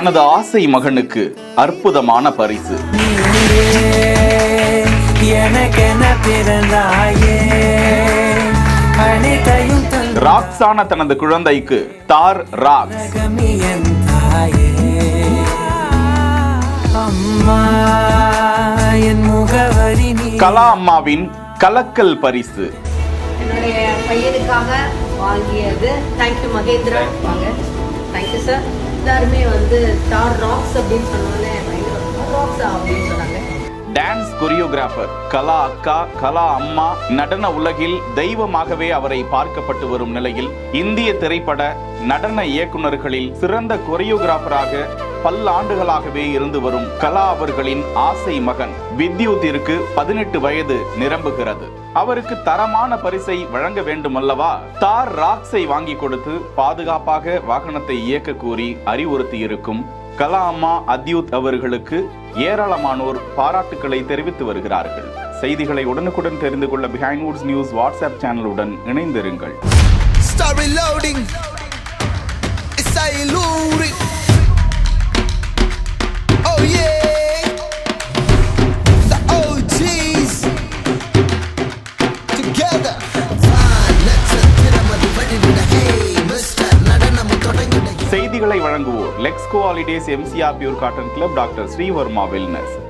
தனது ஆசை மகனுக்கு அற்புதமான பரிசு. ராக்ஸான தனது குழந்தைக்கு தார் ராக்ஸ். கலா அம்மாவின் கலக்கல் பரிசு. என்னுடைய பையனுக்காக வாங்கியது. தேங்க்யூ மகேந்திரா. வாங்க. Thank you sir. எல்லாருமே தார் ராக்ஸ் அப்படின்னு சொன்னாலே ராக்ஸா அப்படின்னு சொன்னாங்க. டான்ஸ் கொரியோகிராஃபர் கலா அக்கா, கலா அம்மா நடன உலகில் தெய்வமாகவே அவரை பார்க்கப்பட்டு வரும் நிலையில் இந்திய திரைப்பட நடன இயக்குநர்களில் சிறந்த கொரியோகிராஃபராக பல்லாண்டுகளாகவே இருந்து வரும் கலா அவர்களின் ஆசை மகன் வித்யுத்திற்கு 18 வயது நிரம்புகிறது. அவருக்கு தரமான பரிசை வழங்க வேண்டும் அல்லவா? தார் ராக்ஸை வாங்கி கொடுத்து பாதுகாப்பாக வாகனத்தை இயக்க கூறி அறிவுறுத்தி இருக்கும் கலா அம்மா அத்யுத் அவர்களுக்கு ஏராளமானோர் பாராட்டுக்களை தெரிவித்து வருகிறார்கள். செய்திகளை உடனுக்குடன் தெரிந்து கொள்ள பிஹைண்ட் வுட்ஸ் நியூஸ் வாட்ஸ்அப் சேனலுடன் இணைந்திருங்கள். செய்திகளை வழங்குவோர் Lexco holidays, MCR pure cotton club, doctor Srivarma wellness.